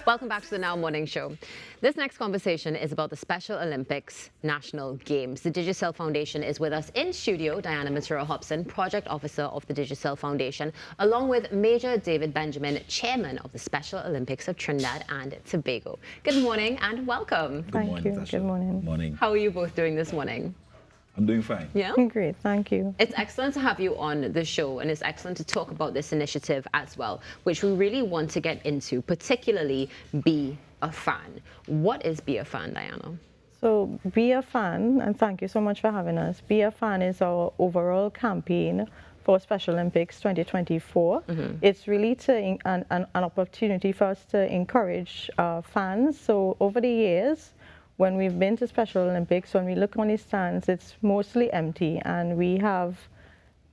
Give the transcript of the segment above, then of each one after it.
Welcome back to the Now Morning Show. This next conversation is about the Special Olympics National Games. The Digicel Foundation is with us in studio. Diana Matura-Hobson, Project Officer of the Digicel Foundation, along with Major David Benjamin, Chairman of the Special Olympics of Trinidad and Tobago. Good morning and welcome. Thank you. Natasha. Good morning. Morning. How are you both doing this morning? I'm doing fine. Yeah? Great, thank you. It's excellent to have you on the show, and it's excellent to talk about this initiative as well, which we really want to get into, particularly Be a Fan. What is Be a Fan, Diana? So Be a Fan, and thank you so much for having us. Be a Fan is our overall campaign for Special Olympics 2024. It's really an opportunity for us to encourage fans. So over the years, when we've been to Special Olympics, when we look on the stands, it's mostly empty, and we have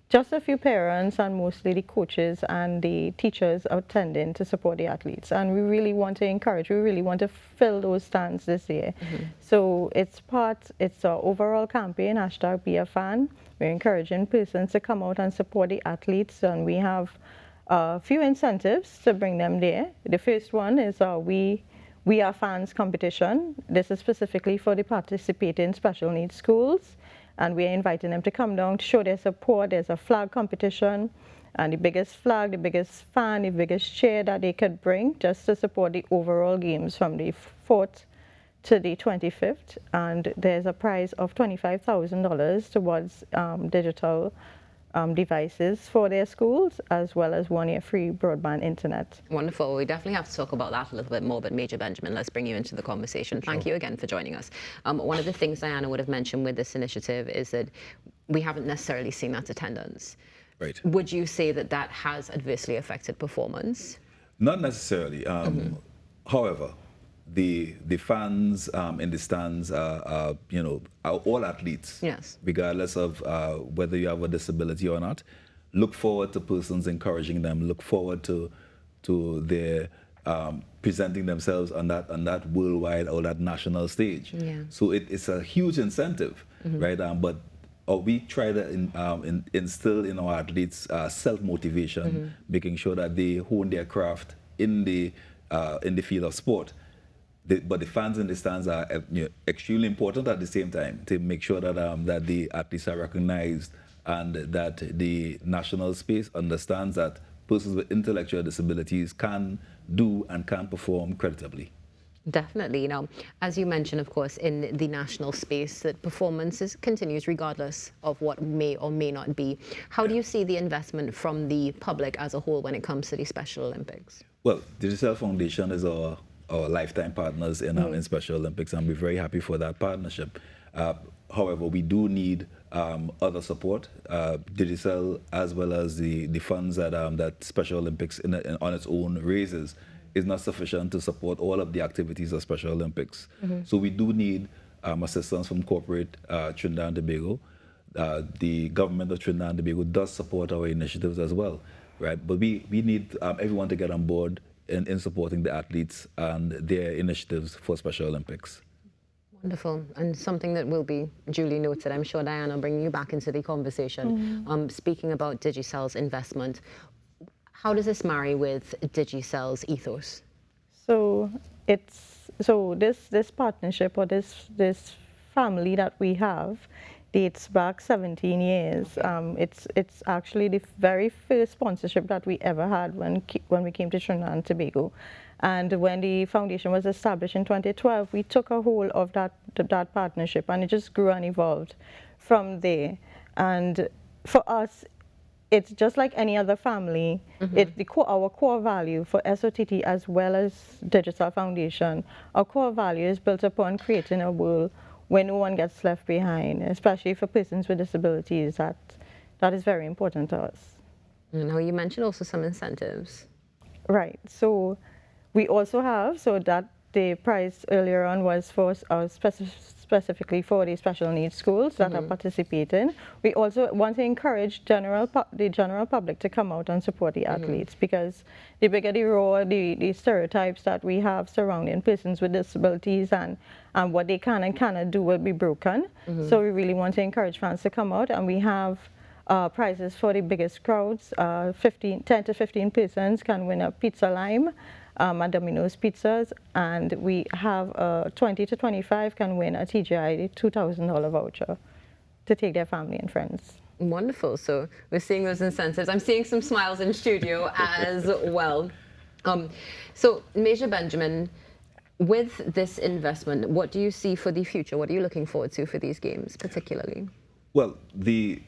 just a few parents and mostly the coaches and the teachers attending to support the athletes. And we really want to encourage, we really want to fill those stands this year. So it's our overall campaign, #BeAFan. We're encouraging persons to come out and support the athletes, and we have a few incentives to bring them there. The first one is We Are Fans competition. This is specifically for the participating special needs schools, and we are inviting them to come down to show their support. There's a flag competition, and the biggest flag, the biggest fan, the biggest chair that they could bring just to support the overall games from the 4th to the 25th. And there's a prize of $25,000 towards digital devices for their schools, as well as 1 year free broadband internet. Wonderful. We definitely have to talk about that a little bit more, but Major Benjamin, let's bring you into the conversation. Thank you again for joining us. One of the things Diana would have mentioned with this initiative is that we haven't necessarily seen that attendance. Right. Would you say that that has adversely affected performance? Not necessarily. However, the fans in the stands are all athletes. Yes. Regardless of whether you have a disability or not. Look forward to persons encouraging them. Look forward to their presenting themselves on that worldwide or that national stage. Yeah. So it's a huge incentive, right? But we try to instill in our athletes self-motivation, making sure that they hone their craft in the field of sport. But the fans in the stands are extremely important at the same time to make sure that that the athletes are recognized and that the national space understands that persons with intellectual disabilities can do and can perform creditably. Definitely. As you mentioned, of course, in the national space, that performance continues regardless of what may or may not be. How do you see the investment from the public as a whole when it comes to the Special Olympics? Well, the Digicel Foundation is our lifetime partners in Special Olympics, and we're very happy for that partnership. However, we do need other support. Digicel, as well as the funds that Special Olympics on its own raises, is not sufficient to support all of the activities of Special Olympics. So we do need assistance from corporate Trinidad and Tobago. The government of Trinidad and Tobago does support our initiatives as well, right? But we need everyone to get on board in supporting the athletes and their initiatives for Special Olympics. Wonderful, and something that will be duly noted. I'm sure, Diana, bringing you back into the conversation. Speaking about Digicel's investment, how does this marry with Digicel's ethos? So this partnership, or this family that we have, dates back 17 years. It's actually the very first sponsorship that we ever had when we came to Trinidad and Tobago. And when the foundation was established in 2012, we took a hold of that partnership, and it just grew and evolved from there. And for us, it's just like any other family. Our core value for SOTT, as well as Digicel Foundation, our core value is built upon creating a world where no one gets left behind, especially for persons with disabilities. That is very important to us. Now, you mentioned also some incentives. Right. So we also have, that the prize earlier on was for specifically for the special needs schools that are participating. We also want to encourage the general public to come out and support the athletes, because the bigger the role, the stereotypes that we have surrounding persons with disabilities and what they can and cannot do will be broken. So we really want to encourage fans to come out, and we have prizes for the biggest crowds. 10 to 15 persons can win a pizza lime, at Domino's Pizzas, and we have 20 to 25 can win a TGI $2,000 voucher to take their family and friends. Wonderful. So we're seeing those incentives. I'm seeing some smiles in studio as well. So Major Benjamin, with this investment, what do you see for the future? What are you looking forward to for these games particularly? Well,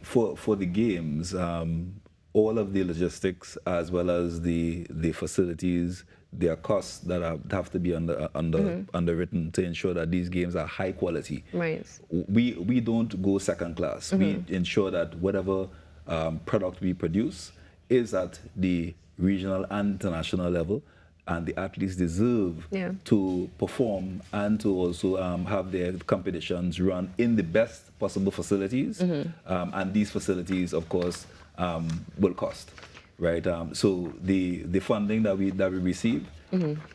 for the games, all of the logistics as well as the facilities, there are costs that have to be underwritten to ensure that these games are high quality. Right. We don't go second class. We ensure that whatever product we produce is at the regional and international level, and the athletes deserve to perform and to also have their competitions run in the best possible facilities. And these facilities, of course, will cost, right? So the funding that we receive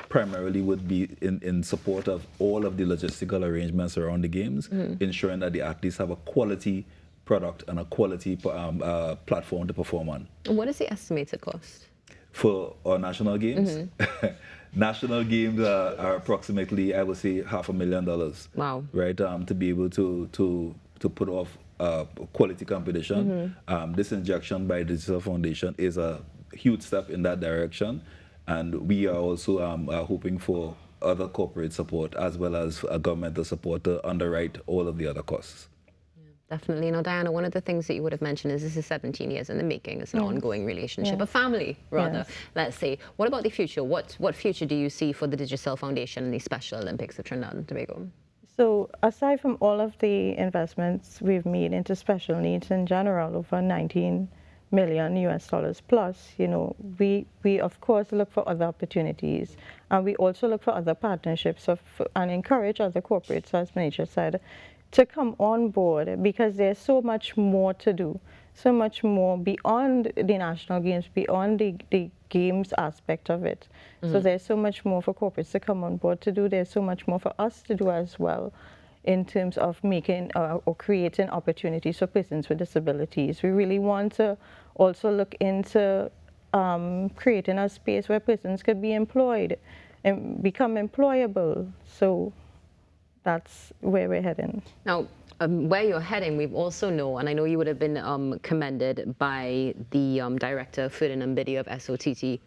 primarily would be in support of all of the logistical arrangements around the games, ensuring that the athletes have a quality product and a quality platform to perform on. What is the estimated cost? For our national games, national games are approximately, I would say, $500,000. Wow! Right, to be able to put off quality competition. This injection by Digicel Foundation is a huge step in that direction, and we are also hoping for other corporate support as well as governmental support to underwrite all of the other costs. Definitely. Now, Diana, one of the things that you would have mentioned is this is 17 years in the making. It's an ongoing relationship, a family, rather, let's say. What about the future? What future do you see for the Digicel Foundation and the Special Olympics of Trinidad and Tobago? So aside from all of the investments we've made into special needs in general, over 19 million US dollars plus, you know, we of course look for other opportunities, and we also look for other partnerships and encourage other corporates, as Major said, to come on board, because there's so much more to do, so much more beyond the national games, beyond the games aspect of it. So there's so much more for corporates to come on board to do. There's so much more for us to do as well in terms of making or creating opportunities for persons with disabilities. We really want to also look into creating a space where persons could be employed and become employable. So that's where we're heading. Now, where you're heading, we also know, and I know you would have been commended by the director, Ferdinand Bibby of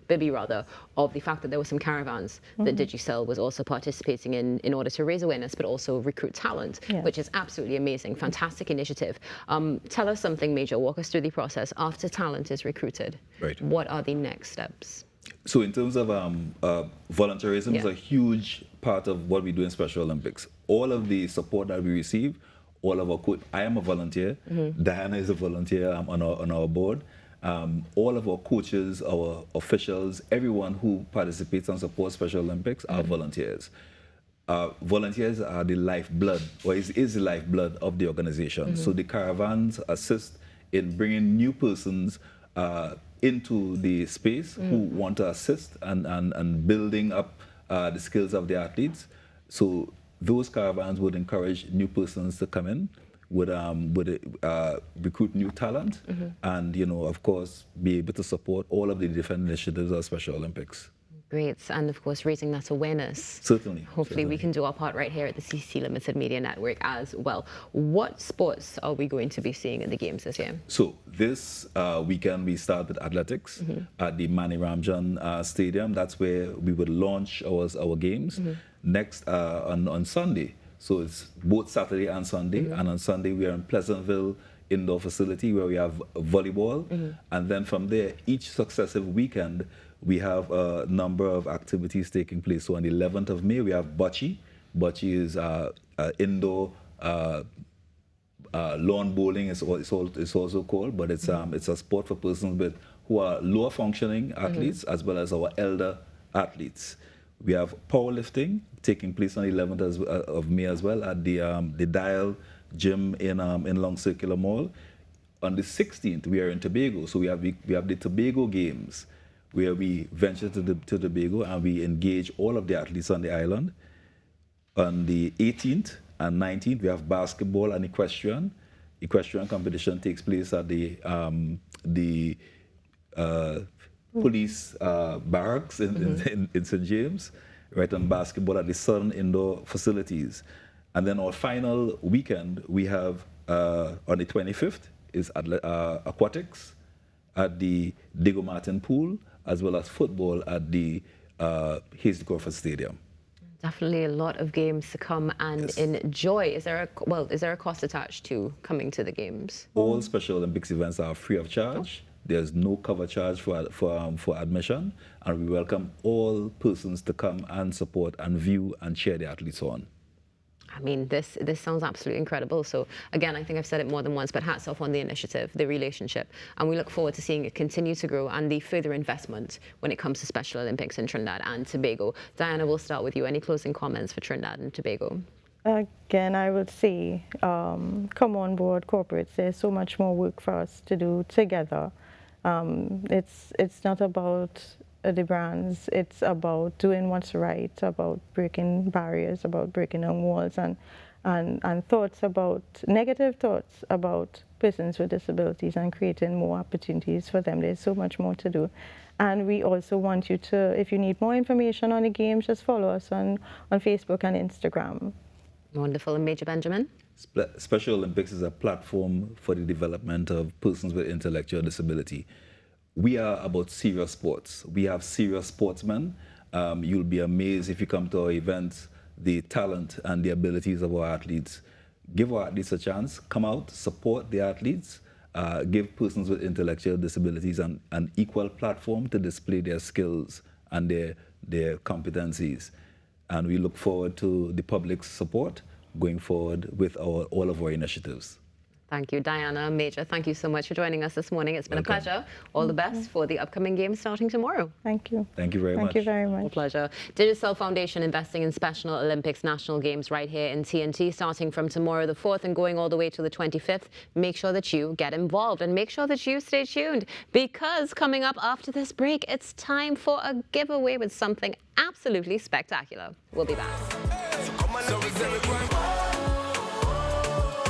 Bibby, of the fact that there were some caravans that Digicel was also participating in order to raise awareness, but also recruit talent, which is absolutely amazing. Fantastic initiative. Tell us something, Major. Walk us through the process. After talent is recruited, what are the next steps? So in terms of volunteerism is a huge part of what we do in Special Olympics. All of the support that we receive, all of our I am a volunteer. Diana is a volunteer on our board. All of our coaches, our officials, everyone who participates and supports Special Olympics are volunteers. Volunteers are the lifeblood, or is the lifeblood of the organization. So the caravans assist in bringing new persons into the space who want to assist and building up the skills of the athletes. So those caravans would encourage new persons to come in, would recruit new talent, and, you know, of course, be able to support all of the different initiatives of Special Olympics. Great, and of course raising that awareness. Certainly. Hopefully we can do our part right here at the CC Limited Media Network as well. What sports are we going to be seeing in the games this year? So this weekend we start with athletics at the Mani Ramjan Stadium. That's where we will launch our games. Next on Sunday, so it's both Saturday and Sunday, and on Sunday we are in Pleasantville indoor facility where we have volleyball, and then from there each successive weekend we have a number of activities taking place. So on the 11th of May, we have bocce. Bocce is indoor lawn bowling. It's also called, but it's a sport for persons who are lower functioning athletes as well as our elder athletes. We have powerlifting taking place on the 11th of May as well at the Dial Gym in Long Circular Mall. On the 16th, we are in Tobago, so we have the Tobago Games, where we venture to Tobago and we engage all of the athletes on the island. On the 18th and 19th, we have basketball and equestrian. Equestrian competition takes place at the police barracks in St. James, right, and basketball at the Southern Indoor Facilities. And then our final weekend, we have on the 25th is aquatics at the Diego Martin Pool, as well as football at the Hasty Crawford Stadium. Definitely a lot of games to come and enjoy. Is there a cost attached to coming to the games? All Special Olympics events are free of charge. There's no cover charge for admission, and we welcome all persons to come and support and view and cheer the athletes on. I mean, this sounds absolutely incredible. So again, I think I've said it more than once, but hats off on the initiative, the relationship, and we look forward to seeing it continue to grow and the further investment when it comes to Special Olympics in Trinidad and Tobago. Diana, we'll start with you. Any closing comments for Trinidad and Tobago? Again, I would say, come on board, corporates. There's so much more work for us to do together. It's not about the brands. It's about doing what's right, about breaking barriers, about breaking down walls, and thoughts about negative thoughts about persons with disabilities and creating more opportunities for them. There's so much more to do. And we also want you to, if you need more information on the games, just follow us on Facebook and Instagram. Wonderful. And Major Benjamin? Special Olympics is a platform for the development of persons with intellectual disability. We are about serious sports. We have serious sportsmen. You'll be amazed if you come to our events, the talent and the abilities of our athletes. Give our athletes a chance. Come out, support the athletes. Give persons with intellectual disabilities an equal platform to display their skills and their competencies. And we look forward to the public's support going forward with all of our initiatives. Thank you, Diana, Major. Thank you so much for joining us this morning. It's been a pleasure. All the best for the upcoming games starting tomorrow. Thank you. Thank you very much. Thank you very much. A pleasure. Digicel Foundation investing in Special Olympics National Games right here in TNT, starting from tomorrow the 4th and going all the way to the 25th. Make sure that you get involved and make sure that you stay tuned, because coming up after this break, it's time for a giveaway with something absolutely spectacular. We'll be back.